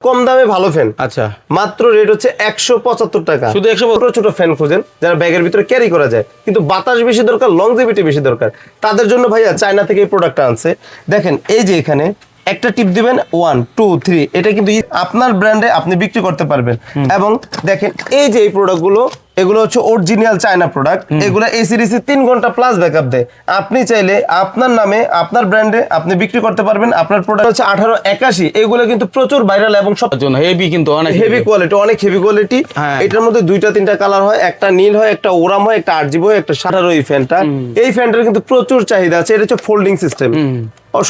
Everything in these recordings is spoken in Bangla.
কম দামে ভালো ফ্যান। আচ্ছা, মাত্র রেট হচ্ছে 175 টাকা। শুধু 175। ছোট ফ্যান খুঁজেন যারা ব্যাগের ভিতরে ক্যারি করা যায়, কিন্তু বাতাস বেশি দরকার, লংজিভিটি বেশি দরকার, তাদের জন্য ভাইয়া চায়না থেকে এই প্রোডাক্টটা আনছে। দেখেন এই যে এখানে একটা টিপ দিবেন 1 2 3, এটা কিন্তু আপনার ব্র্যান্ডে আপনি বিক্রি করতে পারবেন। এবং দেখেন এই যে এই প্রোডাক্টগুলো, এগুলো হচ্ছে অরিজিনাল চায়না প্রোডাক্ট। এগুলো এসিডিসি 3 ঘন্টা প্লাস ব্যাকআপ দেয়। আপনি চাইলে আপনার নামে আপনার ব্র্যান্ডে আপনি বিক্রি করতে পারবেন। আপনার প্রোডাক্ট হচ্ছে 1881, এগুলো কিন্তু প্রচুর ভাইরাল এবং সব জন্য হেভি, কিন্তু অনেক হেভি কোয়ালিটি, অনেক হেভি কোয়ালিটি। এটার মধ্যে 2-3টা কালার হয়, একটা নীল হয়, একটা ওরাম হয়, একটা 8GB হয়, একটা 18। এই ফ্যানটা, এই ফ্যানটার কিন্তু প্রচুর চাহিদা আছে। এটা হচ্ছে ফোল্ডিং সিস্টেম,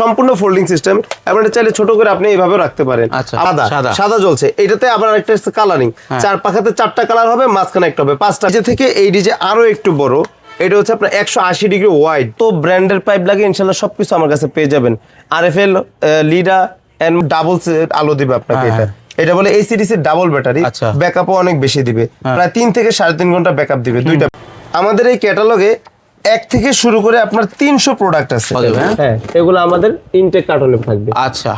সম্পূর্ণ ফোল্ডিং সিস্টেম। এবং এটা চাইলে ছোট করে আপনি এইভাবে রাখতে পারেন। সাদা জ্বলছে, এটাতে আবার একটা কালারিং, 4 পাখাতে 4টা কালার হবে, মাঝখানে একটা হবে 5টা। যে থেকে এই ডিজে আরো একটু বড়, এটা হচ্ছে আপনার 180 ডিগ্রি ওয়াইড। তো ব্র্যান্ডের পাইপ লাগে ইনশাল্লাহ সবকিছু আমার কাছে পেয়ে যাবেন। RFL লিডা এন্ড ডাবল আলো দিবে আপনাকে। এটা বলে এসিডিসি ডাবল ব্যাটারি, ব্যাকআপও অনেক বেশি দিবে, প্রায় 3 থেকে 3.5 ঘন্টা ব্যাকআপ দিবে দুইটা। আমাদের এই ক্যাটালগে 1 থেকে শুরু করে আপনার 300 প্রোডাক্ট আছে। হ্যাঁ, এগুলো আমাদের ইনটেক কার্টনে থাকবে। আচ্ছা,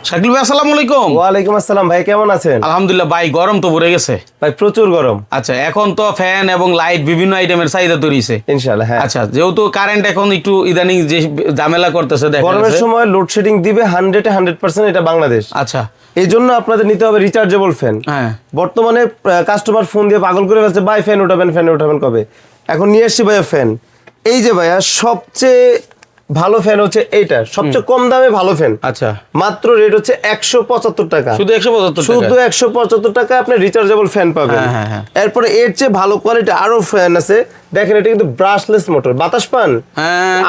শাকিল ভাই আসসালামু আলাইকুম। ওয়ালাইকুম আসসালাম ভাই, কেমন আছেন? আলহামদুলিল্লাহ ভাই, গরম তো পড়ে গেছে ভাই, প্রচুর গরম। আচ্ছা, এখন তো ফ্যান এবং লাইট বিভিন্ন আইটেমের চাহিদা তৈরি হইছে ইনশাআল্লাহ। হ্যাঁ, আচ্ছা, যেহেতু কারেন্ট এখন একটু ইদানিং যে ঝামেলা করতেছে, দেখেন গরমের সময় লোডশেডিং দিবে 100% এটা বাংলাদেশ। আচ্ছা, এই জন্য আপনাদের নিতে হবে রিচার্জেবল ফ্যান। হ্যাঁ, বর্তমানে কাস্টমার ফোন দিয়ে পাগল করে ফেলছে, ভাই ফ্যান উঠাবেন কবে? এখন নিয়ে এসছি ভাইয়া ফ্যান। এই যে ভাইয়া সবচেয়ে ভালো ফ্যান হচ্ছে এইটা, সবচেয়ে কম দামে ভালো ফ্যান। আচ্ছা, মাত্র রেট হচ্ছে 175 টাকা। শুধু 175 টাকা আপনি রিচার্জেবল ফ্যান পাবেন। এরপরে এর চেয়ে ভালো কোয়ালিটি আরো ফ্যান আছে। দেখেন এটা কিন্তু ব্রাশলেস মোটর, বাতাস পান,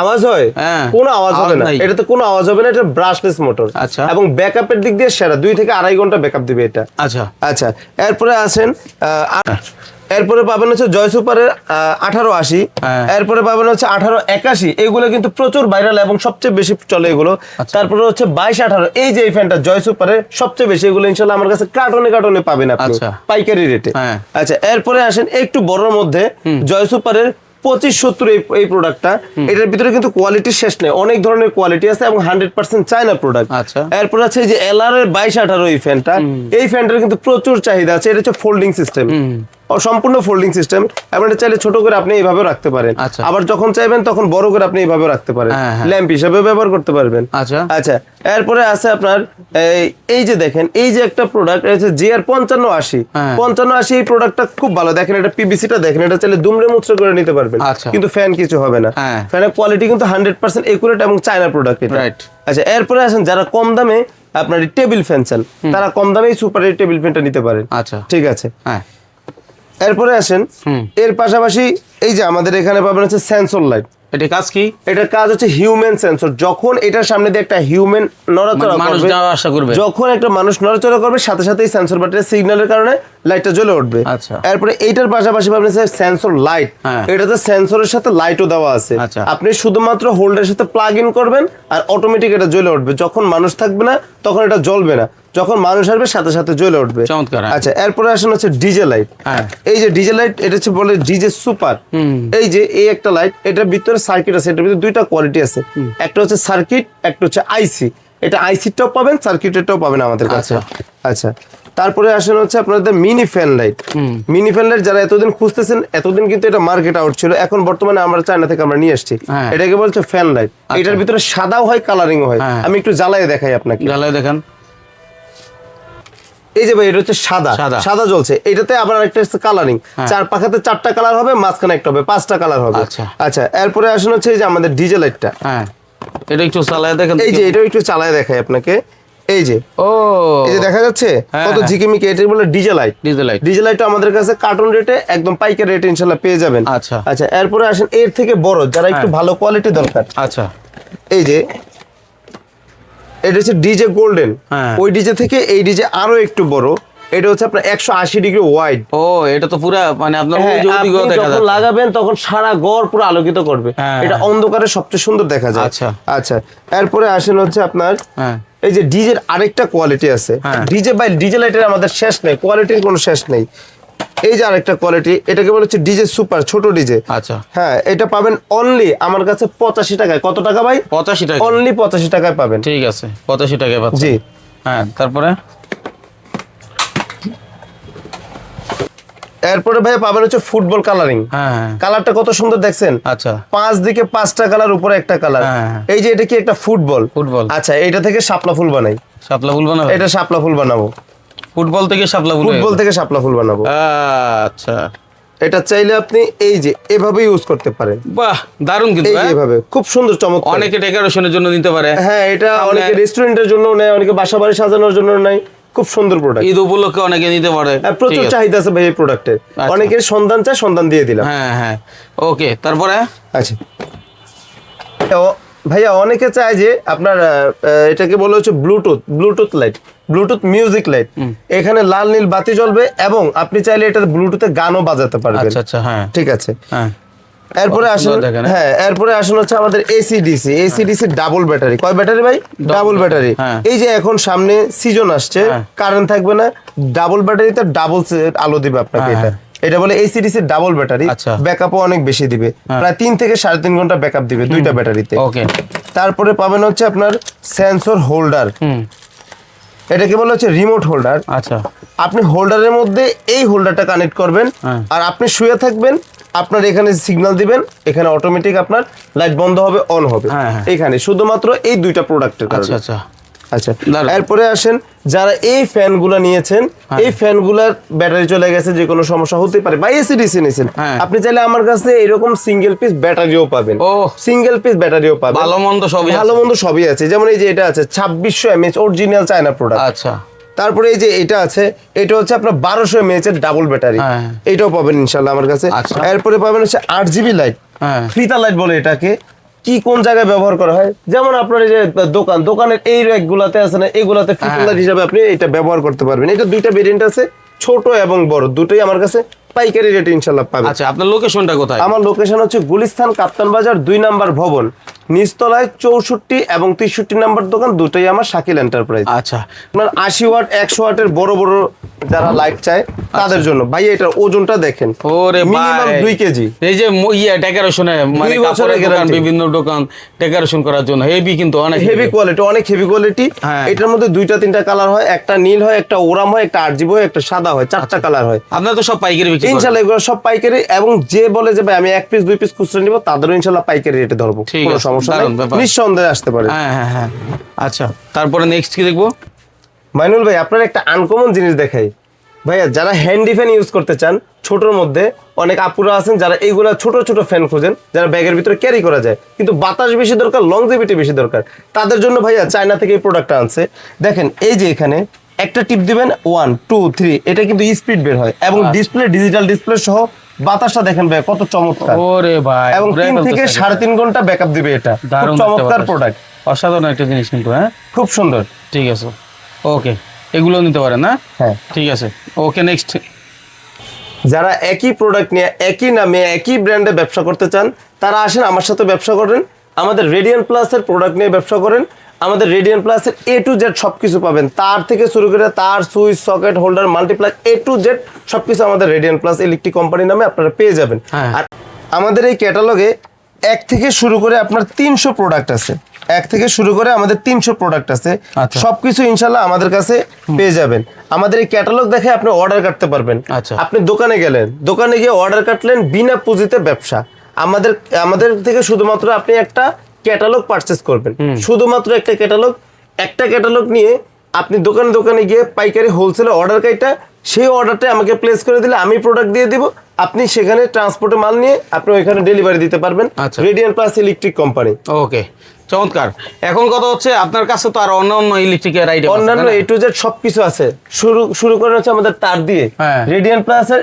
আওয়াজ হয়? কোনো আওয়াজ হবে না, এটাতে কোনো আওয়াজ হবে না, এটা ব্রাশলেস মোটর। এবং ব্যাকআপের দিক দিয়ে সেরা, 2 থেকে 2.5 ঘন্টা ব্যাকআপ দিবে এটা। আচ্ছা আচ্ছা, এরপরে আছেন এরপরে পাবেন হচ্ছে জয় সুপারের 1880, এরপরে পাবেন হচ্ছে 1881। এগুলো কিন্তু প্রচুর ভাইরাল এবং সবচেয়ে বেশি চলে এগুলো। তারপরে হচ্ছে 2218, এই যে এই ফ্যানটা জয় সুপারের সবচেয়ে বেশি, এগুলো ইনশাআল্লাহ আমার কাছে কার্টনে পাবেন আপনি পাইকারি রেটে। আচ্ছা, এরপরে আসেন একটু বড়র মধ্যে জয় সুপারের 2570 এই প্রোডাক্টটা। এটার ভিতরে কিন্তু কোয়ালিটি শেষ নেই, অনেক ধরনের কোয়ালিটি আছে এবং 100% চায়না প্রোডাক্ট। এরপর আছে যে LR এর 2218 এই ফ্যানটা। এই ফ্যানটার কিন্তু প্রচুর চাহিদা আছে। এটা হচ্ছে ফোল্ডিং সিস্টেম, সম্পূর্ণ ফোল্ডিং সিস্টেম। এবং এটা চাইলে ছোট করে আপনি এইভাবে রাখতে পারেন, আবার যখন চাইবেন তখন বড় করে আপনি এইভাবে রাখতে পারেন, ল্যাম্প হিসেবে ব্যবহার করতে পারবেন। আচ্ছা, এরপরে আছে আপনার এই যে দেখেন এই যে একটা প্রোডাক্ট আছে GR 5580। এই প্রোডাক্টটা খুব ভালো। দেখেন এটা পিভিসিটা, দেখেন এটা চাইলে দুমড়ে মুচড়ে করে নিতে পারবেন, কিন্তু ফ্যান কিছু হবে না। ফ্যানের কোয়ালিটি কিন্তু 100% একুরেট এবং চায়না প্রোডাক্ট এটা। আচ্ছা, এরপরে আসেন যারা কম দামে আপনার টেবিল ফ্যান চান, তারা কম দামে সুপার টেবিল ফ্যানটা নিতে পারেন। আচ্ছা, ঠিক আছে। এরপরে আসেন এর পাশাপাশি এই যে আমাদের এখানে পাবেন হচ্ছে সেন্সর লাইট। এটা কাজ কি? এটার কাজ হচ্ছে হিউম্যান সেন্সর। যখন এটার সামনে দিয়ে একটা হিউম্যান নড়াচড়া করবে, যখন একটা মানুষ নড়াচড়া করবে, সাথে সাথে এই সেন্সর বাটনের সিগন্যালের কারণে লাইটটা জ্বলে উঠবে। এরপরে এইটার পাশাপাশি পাবেন সেন্সর লাইট। এটাতে সেন্সরের সাথে লাইটও দেওয়া আছে। আপনি শুধুমাত্র হোল্ডারের সাথে প্লাগ ইন করবেন আর অটোমেটিক এটা জ্বলে উঠবে। যখন মানুষ থাকবে না তখন এটা জ্বলবে না, যখন মানুষ আসবে সাথে সাথে জ্বলে উঠবে। আচ্ছা, এরপরে আসেন হচ্ছে ডিজে লাইট। এই যে ডিজে লাইট, এটা হচ্ছে বলে ডিজে সুপার। এই যে এই একটা লাইট, এটার ভিতরে সার্কিট আছে। এটার ভিতরে 2টা কোয়ালিটি আছে, একটা হচ্ছে সার্কিট, একটা হচ্ছে আইসি। এটা আইসিটাও পাবেন, সার্কিটেরটাও পাবেন আমাদের কাছে। আচ্ছা, তারপরে আসেন হচ্ছে আপনাদের mini fan light. Mini fan light যারা এতদিন খুঁজতেছেন, এতদিন কিন্তু এটা মার্কেট আউট ছিল, এখন বর্তমানে আমরা চায়না থেকে আমরা নিয়ে আসছি। এটাকে বলছে ফ্যান লাইট। এটার ভিতরে সাদাও হয়, কালারিংও হয়। আমি একটু জ্বালায় দেখাই আপনাকে। জ্বালায় দেখান। এই যে ভাই, এটা হচ্ছে সাদা জ্বলছে। এটাতে আবার একটা কালারিং, 4 পাখাতে 4টা কালার হবে, মাঝখানে একটা হবে, 5টা কালার হবে। আচ্ছা, এরপরে আসেন হচ্ছে এই যে আমাদের ডিজে লাইটটা। এটা একটু চালায় দেখেন। এই যে এটা একটু চালায় দেখাই আপনাকে। এই যে এই যে দেখা যাচ্ছে কত ঝিকিমিকি, এটা বলে ডিজে লাইট। ডিজে লাইট আমাদের কাছে কার্টন রেটে একদম পাইকারি রেটে ইনশাআল্লাহ পেয়ে যাবেন। আচ্ছা, এরপরে আসেন এর থেকে বড়, যারা একটু ভালো কোয়ালিটি দরকার। আচ্ছা, এই যে এটা হচ্ছে ডিজে গোল্ডেন। ওই ডিজে থেকে এই ডিজে আরো একটু বড়, এটা হচ্ছে আপনার 180 ডিগ্রি ওয়াইড। এটা তো পুরো মানে আপনার যখন লাগাবেন তখন সারা ঘর পুরো আলোকিত করবে। এটা অন্ধকারে সবচেয়ে সুন্দর দেখা যায়। আচ্ছা, এরপরে আসেন হচ্ছে আপনার এই যে ডিজের আরেকটা কোয়ালিটি আছে। ডিজে লাইটের আমাদের শেষ নেই, কোয়ালিটির কোনো শেষ নেই। এই যে আরেকটা কোয়ালিটি, এটাকে বলা হচ্ছে ডিজে সুপার, ছোট ডিজে। আচ্ছা, হ্যাঁ, এটা পাবেন অনলি আমার কাছে 85 টাকায়। কত টাকা ভাই? 85 টাকা। অনলি 85 টাকায় পাবেন। ঠিক আছে, 85 টাকায় পাচ্ছেন। জি, হ্যাঁ। তারপরে এরপরে ভাই পাবেন হচ্ছে ফুটবল কালারিং। হ্যাঁ কালারটা কত সুন্দর দেখছেন। আচ্ছা 5 দিকে 5টা কালার, উপরে একটা কালার। হ্যাঁ। এই যে এটা কি একটা ফুটবল। আচ্ছা এটা থেকে শাপলা ফুল বানাই। শাপলা ফুল বানাবো, এটা শাপলা ফুল বানাবো। ফুটবল থেকে শাপলা ফুল, ফুটবল থেকে শাপলা ফুল বানাবো। আচ্ছা এটা চাইলে আপনি এই যে এভাবে ইউজ করতে পারেন। বাহ দারুণ কিন্তু, এই যে এভাবে খুব সুন্দর চমৎকার। অনেকে ডেকোরেশনের জন্য নিতে পারে। হ্যাঁ এটা অনেকে রেস্টুরেন্টের জন্য নেয়, অনেকে বাসা বাড়ি সাজানোর জন্য নেয়। খুব সুন্দর প্রোডাক্ট, ঈদ উপলক্ষে অনেকে নিতে পারে। প্রচুর চাহিদা আছে ভাই এই প্রোডাক্টের। অনেকের সন্ধান চায়, সন্ধান দিয়ে দিলাম। হ্যাঁ হ্যাঁ ওকে। তারপরে আচ্ছা ভাইয়া অনেকে চায় যে আপনার এটাকে বলা হচ্ছে Bluetooth light, Bluetooth music light. এখানে লাল নীল বাতি জ্বলবে এবং আপনি চাইলে এটা ব্লুটুথে গানও বাজাতে পারবেন। আচ্ছা আচ্ছা হ্যাঁ ঠিক আছে। হ্যাঁ এরপরে আসেন, হ্যাঁ এরপরে আসেন হচ্ছে আমাদের এসিডিসি ডাবল ব্যাটারি। কয় ব্যাটারি ভাই? Double battery. এই যে এখন সামনে সিজন আসছে, কারেন্ট থাকবে না, ডাবল ব্যাটারিতে ডাবল আলো দিবে আপনাকে। এটা বলে এসিডিসি ডাবল ব্যাটারি। ব্যাকআপও অনেক বেশি দিবে, প্রায় 3 থেকে 3.5 ঘন্টা ব্যাকআপ দিবে দুইটা ব্যাটারিতে। ওকে। তারপরে পাবেন হচ্ছে আপনার সেন্সর হোল্ডার। এটাকে বলা হচ্ছে রিমোট হোল্ডার। আচ্ছা আপনি হোল্ডারের মধ্যে এই হোল্ডারটা কানেক্ট করবেন, আর আপনি শুয়ে থাকবেন, আপনার এখানে সিগন্যাল দিবেন, এখানে অটোমেটিক আপনার লাইট বন্ধ হবে, অন হবে। এখানে শুধুমাত্র এই দুইটা প্রোডাক্টের কারণে। আচ্ছা আচ্ছা আচ্ছা এরপরে আসেন, যারা এই ফ্যানগুলো নিয়েছেন, এই ফ্যানগুলার ব্যাটারি চলে গেছে, যে কোনো সমস্যা হতে পারে, বা এসিডিসি নিয়েছেন, আপনি চাইলে আমার কাছে এরকম সিঙ্গেল পিস ব্যাটারিও পাবেন। সিঙ্গেল পিস ব্যাটারিও পাবেন, ভালো মন্দ সবই আছে। যেমন এই যে এটা আছে 2600 mAh অরিজিনাল চায়না প্রোডাক্ট। আচ্ছা তারপরে এই যে এটা আছে, এটা হচ্ছে আপনার 1200 mAh এর ডাবল ব্যাটারি, এটাও পাবেন ইনশাআল্লাহ আমার কাছে। এরপরে পাবেন হচ্ছে 8GB লাইট, ফিতা লাইট বলে এটাকে। কি কোন জায়গায় ব্যবহার করা হয়, যেমন আপনার এই যে দোকানের এই র্যাক গুলাতে আছে না, এগুলাতে ফিতা লাইট হিসাবে আপনি এটা ব্যবহার করতে পারবেন। এটা দুইটা ভেরিয়েন্ট আছে, ছোট এবং বড়, দুটোই আমার কাছে পাইকারি রেটে ইনশাআল্লাহ পাবেন। আচ্ছা আপনার লোকেশনটা কোথায়? আমার লোকেশন হচ্ছে গুলিস্তান কাপ্তান বাজার 2 নম্বর ভবন, নিচতলায় 64 এবং 63 নম্বর দোকান, দুটোই আমার শাকিল এন্টারপ্রাইজ। আচ্ছা আপনার 80 ওয়াট 100 ওয়াটের বড় বড় যারা লাইট চায় তাদের জন্য ভাই এটার ওজনটা দেখেন, ওরে মিনিমাম 2 কেজি। এই যে ডেকোরেশনে মানে কাপড়ের দোকান, বিভিন্ন দোকান ডেকোরেশন করার জন্য হেভি, কিন্তু অনেক হেভি কোয়ালিটি, অনেক হেভি কোয়ালিটি। এটার মধ্যে 2-3টা কালার হয়, একটা নীল হয়, একটা ওরাম হয়, একটা 8GB হয়, একটা সাদা হয়, 4টা কালার হয়। আপনারা তো সব পাইকারি বিক্রি করেন? ইনশাআল্লাহ এগুলো সব পাইকারি, এবং যে বলে যে ভাই আমি 1 পিস 2 পিস খুচরা নিব, তাদেরও ইনশাআল্লাহ পাইকারি রেটে ধরবো, কোনো সমস্যা নাই, নিঃসন্দেহে আসতে পারে। হ্যাঁ আচ্ছা তারপরে নেক্সট কি দেখবো? মাইনুল ভাই আপনার একটা আনকমন জিনিস দেখাই ভাইয়া, যারা হ্যান্ডি ফ্যান ইউজ করতে চান ছোটর মধ্যে, অনেক আপুরা আছেন যারা এইগুলা ছোট ছোট ফ্যান খোঁজেন, যারা ব্যাগের ভিতরে ক্যারি করা যায়, কিন্তু বাতাস বেশি দরকার, লংজিভিটি বেশি দরকার, তাদের জন্য ভাইয়া চায়না থেকে এই প্রোডাক্টটা আনছে। দেখেন এই যে এখানে একটা টিপ দিবেন 1 2 3, এটা কিন্তু স্পিড বের হয়, এবং ডিসপ্লে ডিজিটাল ডিসপ্লে সহ বাতাসটা দেখেন ভাই কত চমৎকার। ওরে ভাই, এবং 3 থেকে 3.5 ঘন্টা ব্যাকআপ দিবে। এটা খুব চমৎকার প্রোডাক্ট, অসাধারণ একটা জিনিস কিন্তু। খুব সুন্দর। ঠিক আছে ওকে, এগুলো নিতে পারেন না? হ্যাঁ ঠিক আছে ওকে। নেক্সট, যারা একই প্রোডাক্ট নিয়ে একই নামে একই ব্র্যান্ডে ব্যবসা করতে চান, তারা আসেন আমার সাথে ব্যবসা করেন, আমাদের রেডিয়ান্ট প্লাসের প্রোডাক্ট নিয়ে ব্যবসা করেন। আমাদের রেডিয়ান্ট প্লাসের A to Z সবকিছু পাবেন, তার থেকে শুরু করে তার, switch, socket, holder, multiplug A to Z সবকিছু আমাদের রেডিয়ান্ট প্লাস ইলেকট্রিক কোম্পানি নামে আপনারা পেয়ে যাবেন। আর আমাদের এই ক্যাটালগে 1 থেকে শুরু করে আপনার 300 প্রোডাক্ট আছে, 1 থেকে শুরু করে আমাদের 300 প্রোডাক্ট আছে। সবকিছু ইনশাল্লাহ আমাদের কাছে পেয়ে যাবেন। আমাদের এই ক্যাটালগ দেখে আপনি অর্ডার কাটতে পারবেন। আপনি দোকানে গেলেন, দোকানে গিয়ে অর্ডার কাটলেন, বিনা পুঁজিতে ব্যবসা। আমাদের থেকে শুধুমাত্র আপনি একটা ক্যাটালগ পারচেজ করবেন, শুধুমাত্র একটা ক্যাটালগ নিয়ে আপনি দোকানে গিয়ে পাইকারি হোলসেলে অর্ডার কাইটা সেই অর্ডারটা আমাকে প্লেস করে দিলে আমি প্রোডাক্ট দিয়ে দিব, আপনি সেখানে ট্রান্সপোর্টে মাল নিয়ে আপনি ওইখানে ডেলিভারি দিতে পারবেন। Radiant plus electric company. Okay চমৎকার। এখন কথা হচ্ছে আপনার কাছে তো আর অন্যান্য ইলেকট্রিকের আইটেম, অন্যান্য A to Z সবকিছু আছে। শুরু করে হচ্ছে আমাদের তার দিয়ে, রেডিয়ান্ট প্লাসের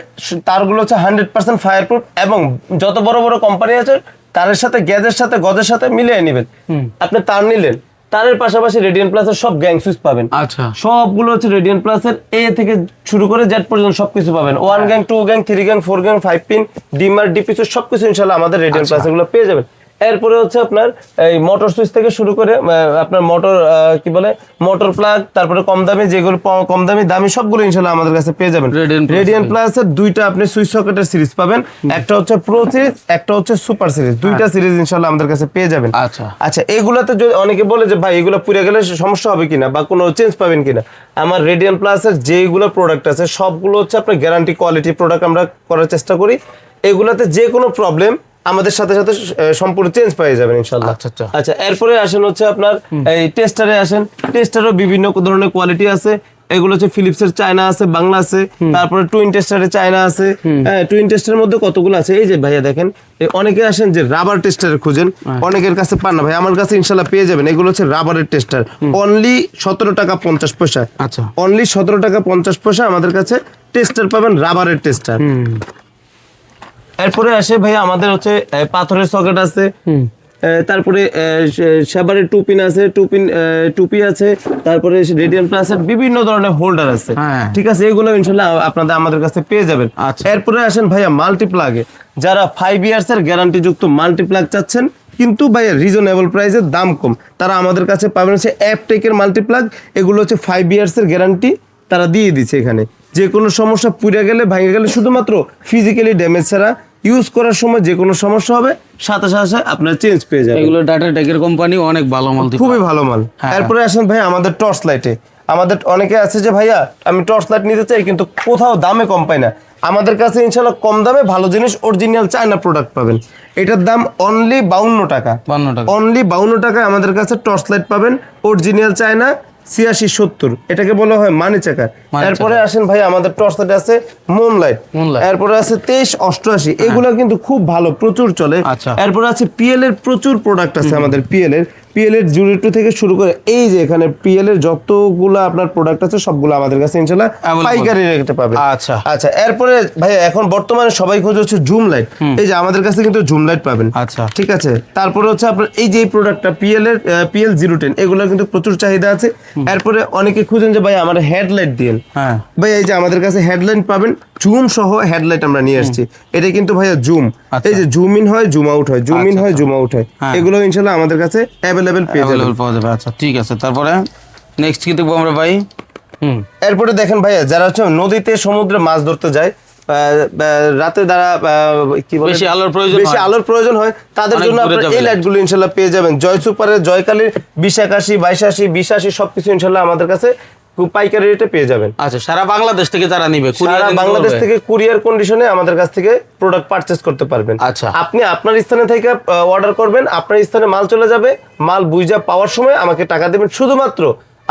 তারগুলো হচ্ছে 100% ফায়ারপ্রুফ, এবং যত বড় বড় কোম্পানি আছে তারের সাথে গ্যাজের সাথে গজের সাথে মিলিয়ে নেবেন। আপনি তার নিলেন, তারের পাশাপাশি রেডিয়ান্ট প্লাসের সব গ্যাং সুইচ পাবেন। আচ্ছা সবগুলো হচ্ছে রেডিয়ান্ট প্লাসের A থেকে শুরু করে Z পর্যন্ত সবকিছু পাবেন। 1 gang, 2 gang, 3 gang, 4 gang, 5 pin, dimmer, DP সবকিছু ইনশাআল্লাহ আমাদের রেডিয়ান্ট প্লাস এগুলো পেয়ে যাবেন। এরপরে হচ্ছে আপনার এই মোটর সুইচ থেকে শুরু করে আপনার মোটর কি বলে মোটর প্লাগ, তারপরে কম দামি যেগুলো কম দামি সবগুলো ইনশাআল্লাহ আমাদের কাছে পেয়ে যাবেন। রেডিয়ান প্লাসের দুইটা আপনি সুইচ সকেটের সিরিজ পাবেন, একটা হচ্ছে প্রো সিরিজ, একটা হচ্ছে সুপার সিরিজ, দুইটা সিরিজ ইনশাআল্লাহ আমাদের কাছে পেয়ে যাবেন। আচ্ছা এগুলাতে যদি অনেকে বলে যে ভাই এগুলো পুড়ে গেলে সমস্যা হবে কিনা বা কোনো চেঞ্জ পাবেন কিনা, আমার রেডিয়ান প্লাসের যেগুলো প্রোডাক্ট আছে সবগুলো হচ্ছে আপনার গ্যারান্টি কোয়ালিটি প্রোডাক্ট আমরা করার চেষ্টা করি। এগুলাতে যে কোনো প্রবলেম আমাদের সাথে সাথে সম্পূর্ণ চেঞ্জ পেয়ে যাবেন ইনশাআল্লাহ। আচ্ছা এরপরে আসেন হচ্ছে আপনার এই টেস্টারে আসেন। টেস্টারও বিভিন্ন ধরনের কোয়ালিটি আছে। এগুলো হচ্ছে ফিলিপসের চায়না আছে, বাংলা আছে, তারপরে টুইন টেস্টারে চায়না আছে। হ্যাঁ, টুইন টেস্টারের মধ্যে কতগুলো আছে এই যে ভাইয়া দেখেন, অনেকে আসেন যে রাবার টেস্টারে খুঁজেন, অনেকের কাছে পান না ভাই, আমার কাছে ইনশাআল্লাহ পেয়ে যাবেন। এগুলো হচ্ছে রাবারের টেস্টার, অনলি 17 টাকা 50 পয়সা। আচ্ছা অনলি 17 টাকা 50 পয়সা আমাদের কাছে টেস্টার পাবেন, রাবারের টেস্টার। এরপরে আসে ভাইয়া আমাদের হচ্ছে পাথরের সকেট আছে, তারপরে সেবারের টুপিন আছে, টুপি আছে, তারপরে রেডিয়ান প্লাসের বিভিন্ন ধরনের হোল্ডার আছে। ঠিক আছে, এগুলো ইনশাআল্লাহ আপনাদের আমাদের কাছে পেয়ে যাবেন। এরপরে আসেন ভাইয়া মাল্টিপ্লাগে, যারা 5 ইয়ার্স এর গ্যারান্টি যুক্ত মাল্টিপ্লাগ চাচ্ছেন কিন্তু ভাইয়া রিজনেবল প্রাইসে দাম কম, তারা আমাদের কাছে পাবেন হচ্ছে অ্যাপটেকের মাল্টিপ্লাগ। এগুলো হচ্ছে 5 ইয়ার্স এর গ্যারান্টি তারা দিয়ে দিচ্ছে। এখানে যে কোনো সমস্যা পুড়ে গেলে ভেঙে গেলে শুধুমাত্র ফিজিক্যালি ড্যামেজ ছাড়া ইউজ করার সময় যে কোনো সমস্যা হবে সাথে সাথে আপনার চেঞ্জ পেয়ে যাবেন। এগুলো টাটা টেকের কোম্পানি অনেক ভালো মাল, খুবই ভালো মাল। এরপরে আসেন ভাই আমাদের টর্চ লাইটে। আমাদের অনেকে আছে যে ভাইয়া আমি টর্চ লাইট নিতে চাই কিন্তু কোথাও দামে কম পাই না, আমাদের কাছে ইনশাআল্লাহ কম দামে ভালো জিনিস অরিজিনাল চায়না প্রোডাক্ট পাবেন। এটার দাম অনলি 52 টাকা, অনলি 52 টাকায় আমাদের কাছে টর্চ লাইট পাবেন অরিজিনাল চায়না 86-70, এটাকে বলা হয় মানি চাকা। এরপরে আসেন ভাই আমাদের টর্চ লাইট আছে মুন লাইট, এরপরে আছে 2388, এগুলো কিন্তু খুব ভালো, প্রচুর চলে। এরপরে আছে পিএল এর প্রচুর প্রোডাক্ট আছে আমাদের, পিএল এর জুরিটু থেকে শুরু করে এই যে এখানে পিএল এর যতগুলো আপনার প্রোডাক্ট আছে সবগুলো আমাদের কাছে ইনশাআল্লাহ পাইকারি রেটে পাবেন। আচ্ছা এরপরে ভাই এখন বর্তমানে সবাই খোঁজে হচ্ছে জুম লাইট, এই যে আমাদের কাছে কিন্তু জুম লাইট পাবেন। ঠিক আছে, তারপরে হচ্ছে আপনার এই যে প্রোডাক্টটা পিএল 010, এগুলো কিন্তু প্রচুর চাহিদা আছে। এরপরে অনেকে খুঁজেন যে ভাই আমার হেডলাইট দিন, ভাই এই যে আমাদের কাছে হেডলাইট পাবেন, জুম সহ হেডলাইট আমরা নিয়ে আসছি। এটা কিন্তু ভাইয়া জুম, এই যে জুম ইন হয় জুম আউট হয়, জুম ইন হয় জুম আউট হয়, এগুলো ইনশাআল্লাহ আমাদের কাছে অ্যাভেলেবল পেয়ে যাবে। আচ্ছা ঠিক আছে, তারপরে নেক্সট কি দেখবো আমরা ভাই? এরপরে দেখেন ভাইয়া যারা হচ্ছে নদীতে সমুদ্রে মাছ ধরতে যায়, রাতে দ্বারা কি বলে বেশি আলোর প্রয়োজন হয়, তাদের জন্য আপনারা এই লাইটগুলো ইনশাআল্লাহ পেয়ে যাবেন। জয় সুপারের, জয়কালীর 2081, 2280, 2080 সবকিছু ইনশাআল্লাহ আমাদের কাছে পাইকারি রেটে পেয়ে যাবেন। আচ্ছা সারা বাংলাদেশ থেকে যারা নিবে, সারা বাংলাদেশ থেকে কুরিয়ার কন্ডিশনে আমাদের কাছ থেকে প্রোডাক্ট পারচেজ করতে পারবেন। আচ্ছা আপনি আপনার স্থানে থেকে অর্ডার করবেন, আপনার স্থানে মাল চলে যাবে, মাল বুঝা পাওয়ার সময় আমাকে টাকা দেবেন, শুধুমাত্র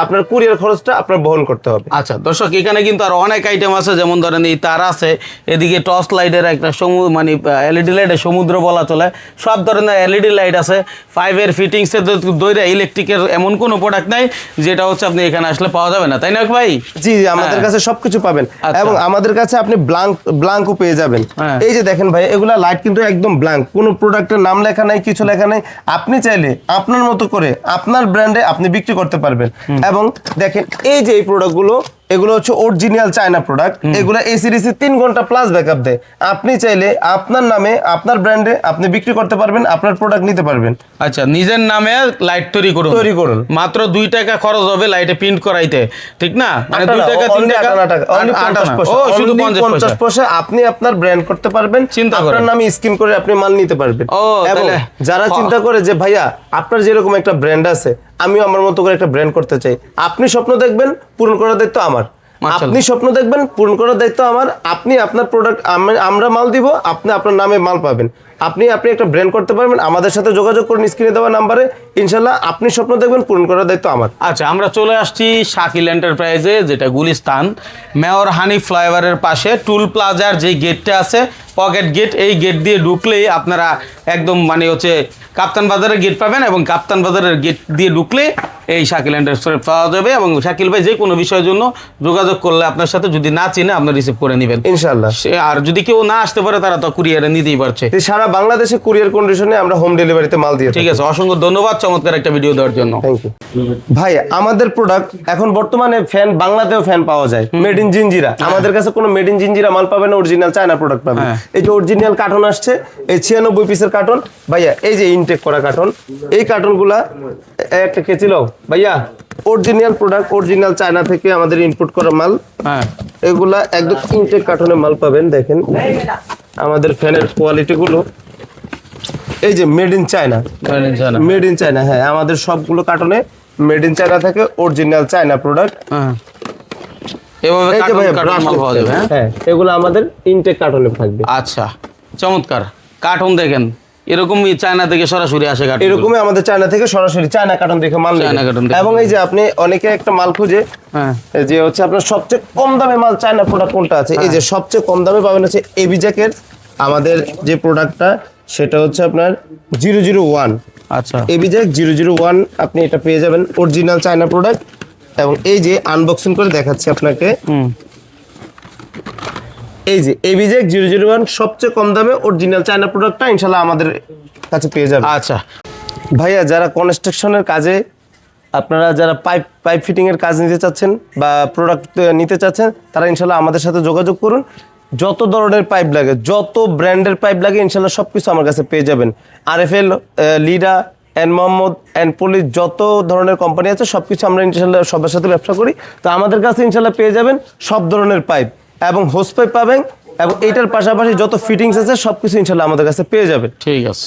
আপনার কুরিয়ার খরচটা আপনার বহন করতে হবে। আচ্ছা দর্শক, এখানে কিন্তু আর অনেক আইটেম আছে, যেমন ধরেন এই তার আছে, এদিকে টর্চ লাইটের একটা মানে এলইডি লাইটের সমুদ্র বলা চলে, সব ধরনের এলইডি লাইট আছে। 5 এর ফিটিংস এর দইরা ইলেকট্রিকের এমন কোনো প্রোডাক্ট নাই যেটা হচ্ছে আপনি এখানে আসলে পাওয়া যাবে না, তাই না ভাই? জি আমাদের কাছে সবকিছু পাবেন, এবং আমাদের কাছে আপনি ব্ল্যাঙ্কও পেয়ে যাবেন। এই যে দেখেন ভাই, এগুলা লাইট কিন্তু একদম ব্ল্যাঙ্ক, কোনো প্রোডাক্টের নাম লেখা নাই, কিছু লেখা নাই। আপনি চাইলে আপনার মতো করে আপনার ব্র্যান্ডে আপনি বিক্রি করতে পারবেন। এবং দেখেন এই যে এই প্রোডাক্টগুলো, এগুলো হচ্ছে অরিজিনাল চায়না প্রোডাক্ট, এগুলো এসিডিসি 3 ঘন্টা প্লাস ব্যাকআপ দেয়। আপনি চাইলে আপনার নামে আপনার ব্র্যান্ডে আপনি বিক্রি করতে পারবেন, আপনার প্রোডাক্ট নিতে পারবেন। আচ্ছা নিজের নামে লাইট তৈরি করুন, মাত্র 2 টাকা খরচ হবে লাইটে প্রিন্ট করাইতে, ঠিক না? মানে 2 টাকা 3 টাকা, অনলি 50 পয়সা আপনি আপনার ব্র্যান্ড করতে পারবেন, আপনার নামে স্ক্রিন করে আপনি মাল নিতে পারবেন। এবং যারা চিন্তা করে যে ভাইয়া আপনার যেরকম একটা ব্র্যান্ড আছে, আমিও আমার মতো করে একটা ব্র্যান্ড করতে চাই, আপনি স্বপ্ন দেখবেন, পূরণ করার দায়িত্ব আমার। আপনি স্বপ্ন দেখবেন, পূরণ করার দায়িত্ব আমার। আপনি আপনার প্রোডাক্ট আমরা মাল দিব, আপনি আপনার নামে মাল পাবেন। আপনি একটা ব্র্যান্ড করতে পারবেন, আমাদের সাথে যোগাযোগ করুন স্ক্রিনে দেওয়া নাম্বারে, ইনশাআল্লাহ আপনি স্বপ্ন দেখবেন, পূরণ করার দায়িত্ব আমার। আচ্ছা আমরা চলে আসছি শাকিল এন্টারপ্রাইজে, যেটা গুলিস্তান মেয়র হানি ফ্লাইওভারের পাশে টুল প্লাজার যে গেটটা আছে, পকেট গেট, এই গেট দিয়ে ঢুকলেই আপনারা একদম মানে হচ্ছে কাপ্তান বাজারের গেট পাবেন, এবং কাপ্তান বাজারের গেট দিয়ে ঢুকলে এই শাকিল এন্ড রেস্টুরেন্ট পাওয়া যাবে। এবং শাকিল ভাই যে কোনো বিষয়ের জন্য যোগাযোগ করলে আপনার সাথে, যদি না চিনে আপনি রিসিভ করে নেবেন ইনশাআল্লাহ। আর যদি কেউ না আসতে পারে তারা তো কুরিয়ারে নিতেই পারছে। সারা বাংলাদেশে কুরিয়ার কন্ডিশনে আমরা হোম ডেলিভারিতে মাল দিয়ে ঠিক আছে, অসংখ্য ধন্যবাদ চমৎকার একটা ভিডিও দেওয়ার জন্য। থ্যাংক ইউ ভাই। আমাদের প্রোডাক্ট এখন বর্তমানে ফ্যান বাংলাতেও ফ্যান পাওয়া যায় মেড ইন জিঞ্জিরা। আমাদের কাছে কোনো মেড ইন জিঞ্জিরা মাল পাবেন না, অরিজিনাল চায়না প্রোডাক্ট পাবেন। এই যে অরিজিনাল কার্টন আসছে, এই 96 পিসের কার্টন ভাইয়া, এই যে ইনটেক করা কার্টন, এই কার্টনগুলা একটা কেচি লও ভাইয়া, অরিজিনাল প্রোডাক্ট, অরিজিনাল চায়না থেকে আমাদের ইনপুট করা মাল। এগুলা একদম ইনটেক কার্টনের মাল পাবেন। দেখেন আমাদের ফ্যানের কোয়ালিটি গুলো, এই যে made in China, made in China. হ্যাঁ, আমাদের সবগুলো কার্টনে মেড ইন চায়না থেকে অরিজিনাল চায়না প্রোডাক্ট। এভাবে কার্টন মাল পাওয়া যাবে। হ্যাঁ, এগুলো আমাদের ইনটেক কার্টনে থাকবে। আচ্ছা, চমৎকার। কার্টন দেখেন এরকমই চায়না থেকে সরাসরি আসে কার্টন, এরকমই আমাদের চায়না থেকে সরাসরি চায়না কার্টন দেখে মাল নেবে। এবং এই যে আপনি অনেকে একটা মাল খুঁজে, যে হচ্ছে আপনার সবচেয়ে কম দামে মাল চায়না প্রোডাক্ট কোনটা আছে, এই যে সবচেয়ে কম দামে পাবেন হচ্ছে এবিজেকের আমাদের যে প্রোডাক্টটা, সেটা হচ্ছে আপনার 001। আচ্ছা, এবিজেক 001 আপনি এটা পেয়ে যাবেন, অরিজিনাল চায়না প্রোডাক্ট। এবং এই যে আনবক্সিং করে দেখাচ্ছি আপনাকে, এই যে এবিজেক 001 সবচেয়ে কম দামে অরিজিনাল চায়না প্রোডাক্টটা ইনশাআল্লাহ আমাদের কাছে পেয়ে যাবেন। আচ্ছা ভাইয়া, যারা কনস্ট্রাকশনের কাজে, আপনারা যারা পাইপ ফিটিং এর কাজ নিতে চাচ্ছেন বা প্রোডাক্ট নিতে চাচ্ছেন, তারা ইনশাআল্লাহ আমাদের সাথে যোগাযোগ করুন। যত ধরনের পাইপ লাগে, যত ব্র্যান্ডের পাইপ লাগে, ইনশাআল্লাহ সবকিছু আমার কাছে পেয়ে যাবেন। আরএফএল, লিডা, এন্ড মোহাম্মদ, এন্ড পলিশ, যত ধরনের কোম্পানি আছে সবকিছু আমরা ইনশাআল্লাহ সবার সাথে ব্যবসা করি। তো আমাদের কাছে ইনশাআল্লাহ পেয়ে যাবেন সব ধরনের পাইপ এবং হোস পাইপ পাবেন। এবং এইটার পাশাপাশি যত ফিটিংস আছে সবকিছু ইনশাআল্লাহ আমাদের কাছে পেয়ে যাবেন। ঠিক আছে।